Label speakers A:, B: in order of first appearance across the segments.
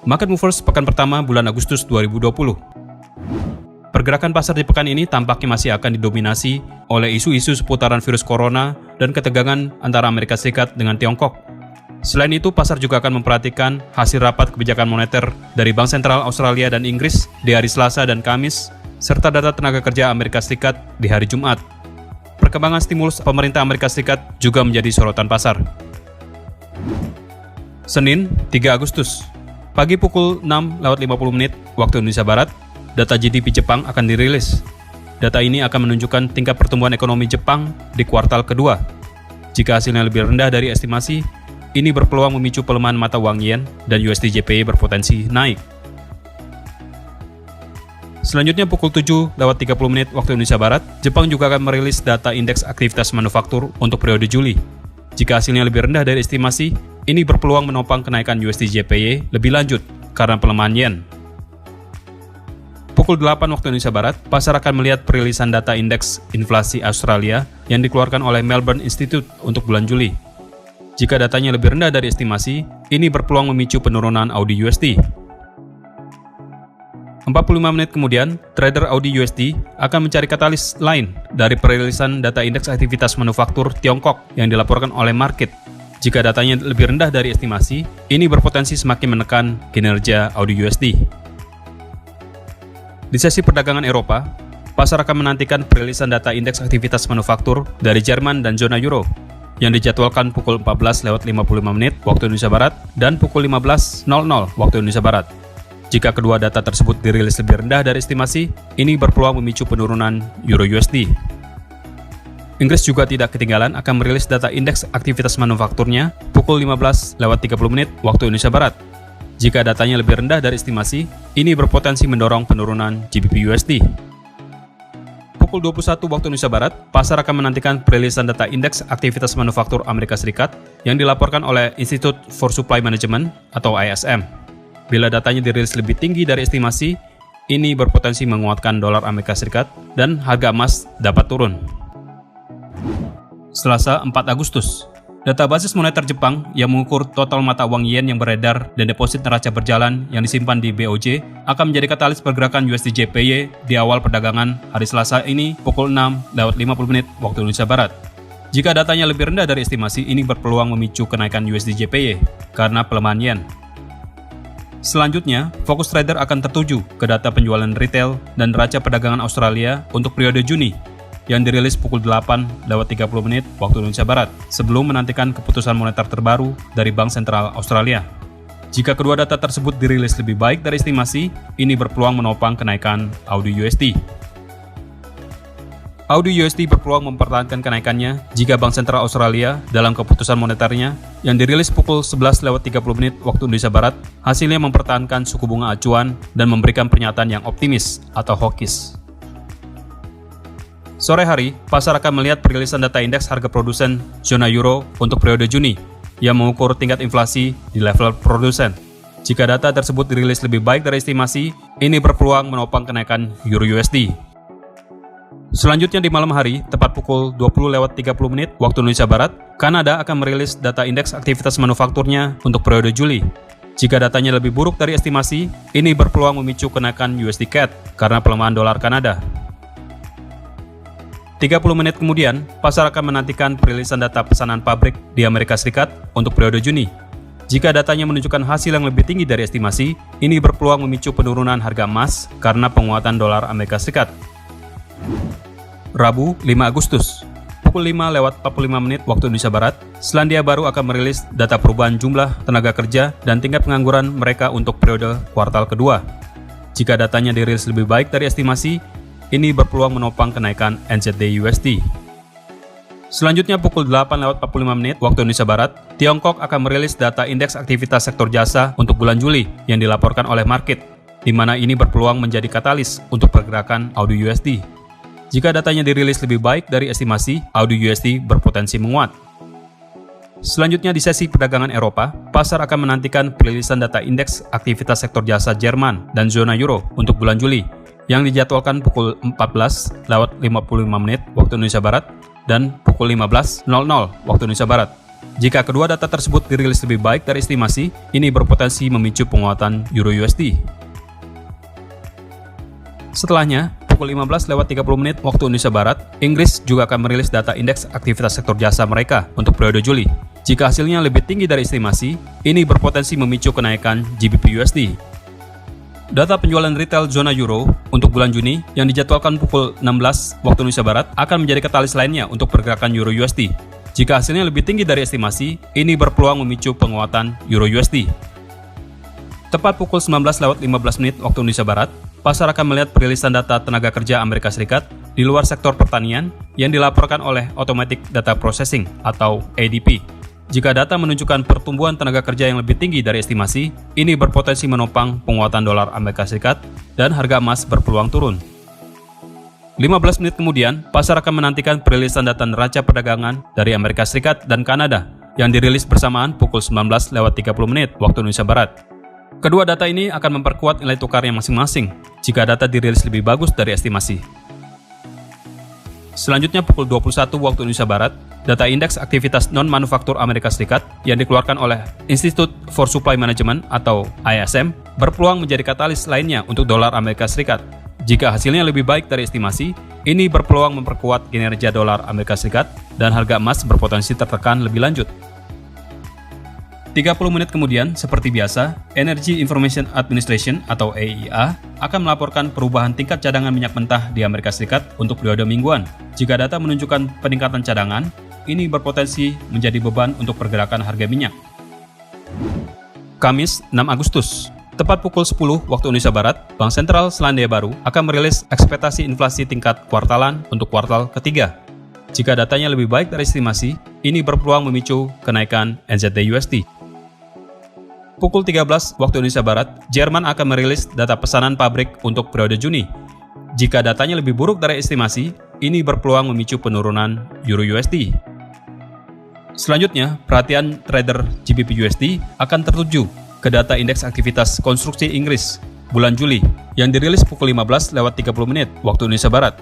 A: Market Movers pekan pertama bulan Agustus 2020. Pergerakan pasar di pekan ini tampaknya masih akan didominasi oleh isu-isu seputaran virus corona dan ketegangan antara Amerika Serikat dengan Tiongkok. Selain itu, pasar juga akan memperhatikan hasil rapat kebijakan moneter dari Bank Sentral Australia dan Inggris di hari Selasa dan Kamis, serta data tenaga kerja Amerika Serikat di hari Jumat. Perkembangan stimulus pemerintah Amerika Serikat juga menjadi sorotan pasar. Senin, 3 Agustus. Pagi pukul 6:50 waktu Indonesia Barat, data GDP Jepang akan dirilis. Data ini akan menunjukkan tingkat pertumbuhan ekonomi Jepang di kuartal kedua. Jika hasilnya lebih rendah dari estimasi, ini berpeluang memicu pelemahan mata uang yen dan USD JPY berpotensi naik. Selanjutnya pukul 7:30 waktu Indonesia Barat, Jepang juga akan merilis data indeks aktivitas manufaktur untuk periode Juli. Jika hasilnya lebih rendah dari estimasi, ini berpeluang menopang kenaikan USD JPY lebih lanjut karena pelemahan yen. Pukul 8 waktu Indonesia Barat, pasar akan melihat perilisan data indeks inflasi Australia yang dikeluarkan oleh Melbourne Institute untuk bulan Juli. Jika datanya lebih rendah dari estimasi, ini berpeluang memicu penurunan Aussie USD. 45 menit kemudian, trader Aussie USD akan mencari katalis lain dari perilisan data indeks aktivitas manufaktur Tiongkok yang dilaporkan oleh market. Jika datanya lebih rendah dari estimasi, ini berpotensi semakin menekan kinerja Aussie USD. Di sesi perdagangan Eropa, pasar akan menantikan perilisan data indeks aktivitas manufaktur dari Jerman dan zona Euro yang dijadwalkan pukul 14:55 waktu Indonesia Barat dan pukul 15:00 waktu Indonesia Barat. Jika kedua data tersebut dirilis lebih rendah dari estimasi, ini berpeluang memicu penurunan Euro USD. Inggris juga tidak ketinggalan akan merilis data indeks aktivitas manufakturnya pukul 15:30 waktu Indonesia Barat. Jika datanya lebih rendah dari estimasi, ini berpotensi mendorong penurunan GBP USD. Pukul 21 waktu Indonesia Barat, pasar akan menantikan perilisan data indeks aktivitas manufaktur Amerika Serikat yang dilaporkan oleh Institute for Supply Management atau ISM. Bila datanya dirilis lebih tinggi dari estimasi, ini berpotensi menguatkan dolar Amerika Serikat dan harga emas dapat turun. Selasa 4 Agustus. Data basis moneter Jepang yang mengukur total mata uang yen yang beredar dan deposit neraca berjalan yang disimpan di BOJ akan menjadi katalis pergerakan USD JPY di awal perdagangan hari Selasa ini pukul 6:50 waktu Indonesia Barat. Jika datanya lebih rendah dari estimasi, ini berpeluang memicu kenaikan USD JPY karena pelemahan yen. Selanjutnya, fokus trader akan tertuju ke data penjualan retail dan neraca perdagangan Australia untuk periode Juni yang dirilis pukul 8:30 waktu Indonesia Barat sebelum menantikan keputusan moneter terbaru dari Bank Sentral Australia. Jika kedua data tersebut dirilis lebih baik dari estimasi, ini berpeluang menopang kenaikan Aussie USD. Aussie USD berpeluang mempertahankan kenaikannya jika Bank Sentral Australia dalam keputusan moneternya yang dirilis pukul 11:30 waktu Indonesia Barat hasilnya mempertahankan suku bunga acuan dan memberikan pernyataan yang optimis atau hawkish. Sore hari, pasar akan melihat perilisan data indeks harga produsen zona Euro untuk periode Juni yang mengukur tingkat inflasi di level produsen. Jika data tersebut dirilis lebih baik dari estimasi, ini berpeluang menopang kenaikan Euro USD. Selanjutnya di malam hari, tepat pukul 20:30 waktu Indonesia Barat, Kanada akan merilis data indeks aktivitas manufakturnya untuk periode Juli. Jika datanya lebih buruk dari estimasi, ini berpeluang memicu kenaikan USD CAD karena pelemahan dolar Kanada. 30 menit kemudian, pasar akan menantikan perilisan data pesanan pabrik di Amerika Serikat untuk periode Juni. Jika datanya menunjukkan hasil yang lebih tinggi dari estimasi, ini berpeluang memicu penurunan harga emas karena penguatan dolar Amerika Serikat. Rabu, 5 Agustus. Pukul 5:45 waktu Indonesia Barat, Selandia Baru akan merilis data perubahan jumlah tenaga kerja dan tingkat pengangguran mereka untuk periode kuartal kedua. Jika datanya dirilis lebih baik dari estimasi, ini berpeluang menopang kenaikan NZD USD. Selanjutnya pukul 8:45 waktu Indonesia Barat, Tiongkok akan merilis data indeks aktivitas sektor jasa untuk bulan Juli yang dilaporkan oleh market, di mana ini berpeluang menjadi katalis untuk pergerakan Aussie USD. Jika datanya dirilis lebih baik dari estimasi, Aussie USD berpotensi menguat. Selanjutnya di sesi perdagangan Eropa, pasar akan menantikan perilisan data indeks aktivitas sektor jasa Jerman dan zona Euro untuk bulan Juli yang dijadwalkan pukul 14:55 waktu Indonesia Barat dan pukul 15:00 waktu Indonesia Barat. Jika kedua data tersebut dirilis lebih baik dari estimasi, ini berpotensi memicu penguatan Euro USD. Setelahnya, pukul 15:30 waktu Indonesia Barat, Inggris juga akan merilis data indeks aktivitas sektor jasa mereka untuk periode Juli. Jika hasilnya lebih tinggi dari estimasi, ini berpotensi memicu kenaikan GBP USD. Data penjualan retail zona Euro untuk bulan Juni yang dijadwalkan pukul 16 waktu Indonesia Barat akan menjadi katalis lainnya untuk pergerakan Euro USD. Jika hasilnya lebih tinggi dari estimasi, ini berpeluang memicu penguatan Euro USD. Tepat pukul 19:15 waktu Indonesia Barat, pasar akan melihat perilisan data tenaga kerja Amerika Serikat di luar sektor pertanian yang dilaporkan oleh Automatic Data Processing atau ADP. Jika data menunjukkan pertumbuhan tenaga kerja yang lebih tinggi dari estimasi, ini berpotensi menopang penguatan dolar Amerika Serikat dan harga emas berpeluang turun. 15 menit kemudian, pasar akan menantikan perilisan data neraca perdagangan dari Amerika Serikat dan Kanada yang dirilis bersamaan pukul 19:30 waktu Indonesia Barat. Kedua data ini akan memperkuat nilai tukar yang masing-masing jika data dirilis lebih bagus dari estimasi. Selanjutnya pukul 21 waktu Indonesia Barat, data indeks aktivitas non-manufaktur Amerika Serikat yang dikeluarkan oleh Institute for Supply Management atau ISM berpeluang menjadi katalis lainnya untuk dolar Amerika Serikat. Jika hasilnya lebih baik dari estimasi, ini berpeluang memperkuat kinerja dolar Amerika Serikat dan harga emas berpotensi tertekan lebih lanjut. 30 menit kemudian, seperti biasa, Energy Information Administration atau EIA akan melaporkan perubahan tingkat cadangan minyak mentah di Amerika Serikat untuk periode mingguan. Jika data menunjukkan peningkatan cadangan, ini berpotensi menjadi beban untuk pergerakan harga minyak. Kamis, 6 Agustus. Tepat pukul 10 waktu Indonesia Barat, Bank Sentral Selandia Baru akan merilis ekspektasi inflasi tingkat kuartalan untuk kuartal ketiga. Jika datanya lebih baik dari estimasi, ini berpeluang memicu kenaikan NZD USD. Pukul 13 waktu Indonesia Barat, Jerman akan merilis data pesanan pabrik untuk periode Juni. Jika datanya lebih buruk dari estimasi, ini berpeluang memicu penurunan Euro USD. Selanjutnya, perhatian trader GBP USD akan tertuju ke data indeks aktivitas konstruksi Inggris bulan Juli yang dirilis pukul 15:30 waktu Indonesia Barat.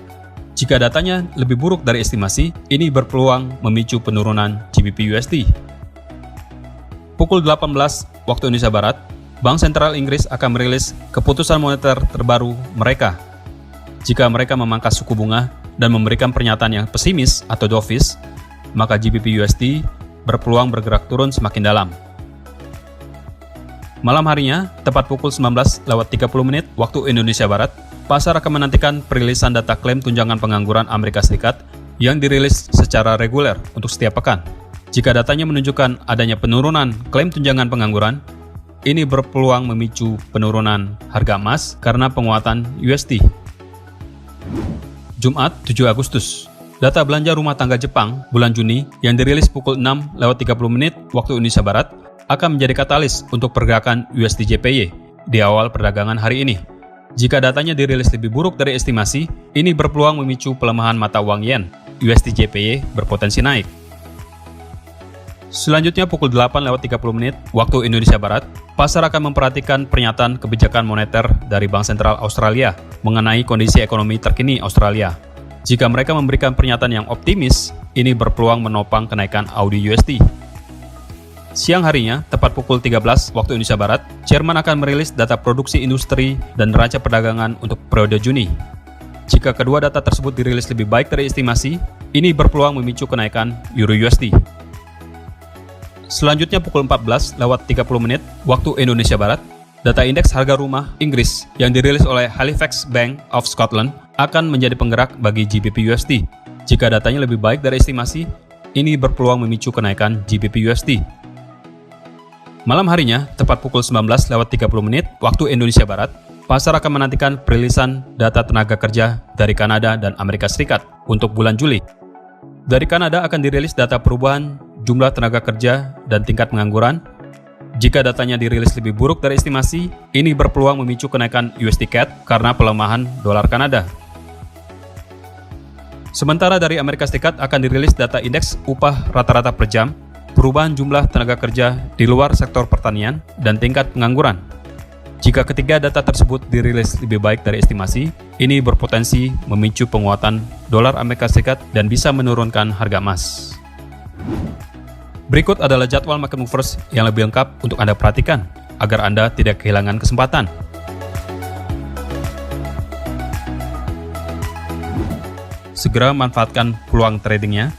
A: Jika datanya lebih buruk dari estimasi, ini berpeluang memicu penurunan GBP USD. Pukul 18 waktu Indonesia Barat, Bank Sentral Inggris akan merilis keputusan moneter terbaru mereka. Jika mereka memangkas suku bunga dan memberikan pernyataan yang pesimis atau dovish, maka GBP USD berpeluang bergerak turun semakin dalam. Malam harinya, tepat pukul 19:30 waktu Indonesia Barat, pasar akan menantikan perilisan data klaim tunjangan pengangguran Amerika Serikat yang dirilis secara reguler untuk setiap pekan. Jika datanya menunjukkan adanya penurunan klaim tunjangan pengangguran, ini berpeluang memicu penurunan harga emas karena penguatan USD. Jumat, 7 Agustus. Data belanja rumah tangga Jepang bulan Juni yang dirilis pukul 6:30 waktu Indonesia Barat akan menjadi katalis untuk pergerakan USD JPY di awal perdagangan hari ini. Jika datanya dirilis lebih buruk dari estimasi, ini berpeluang memicu pelemahan mata uang yen. USD JPY berpotensi naik. Selanjutnya pukul 8:30 waktu Indonesia Barat, pasar akan memperhatikan pernyataan kebijakan moneter dari Bank Sentral Australia mengenai kondisi ekonomi terkini Australia. Jika mereka memberikan pernyataan yang optimis, ini berpeluang menopang kenaikan Aussie USD. Siang harinya, tepat pukul 13 waktu Indonesia Barat, Jerman akan merilis data produksi industri dan neraca perdagangan untuk periode Juni. Jika kedua data tersebut dirilis lebih baik dari estimasi, ini berpeluang memicu kenaikan Euro USD. Selanjutnya pukul 14:30 waktu Indonesia Barat, data indeks harga rumah Inggris yang dirilis oleh Halifax Bank of Scotland akan menjadi penggerak bagi GBP USD. Jika datanya lebih baik dari estimasi, ini berpeluang memicu kenaikan GBP USD. Malam harinya, tepat pukul 19:30 waktu Indonesia Barat, pasar akan menantikan perilisan data tenaga kerja dari Kanada dan Amerika Serikat untuk bulan Juli. Dari Kanada akan dirilis data perubahan jumlah tenaga kerja dan tingkat pengangguran. Jika datanya dirilis lebih buruk dari estimasi, ini berpeluang memicu kenaikan USD CAD karena pelemahan dolar Kanada. Sementara dari Amerika Serikat akan dirilis data indeks upah rata-rata per jam, perubahan jumlah tenaga kerja di luar sektor pertanian, dan tingkat pengangguran. Jika ketiga data tersebut dirilis lebih baik dari estimasi, ini berpotensi memicu penguatan dolar Amerika Serikat dan bisa menurunkan harga emas. Berikut adalah jadwal market movers yang lebih lengkap untuk Anda perhatikan, agar Anda tidak kehilangan kesempatan. Segera manfaatkan peluang tradingnya.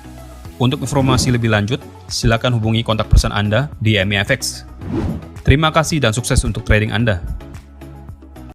A: Untuk informasi lebih lanjut, silakan hubungi kontak person Anda di MEFX. Terima kasih dan sukses untuk trading Anda.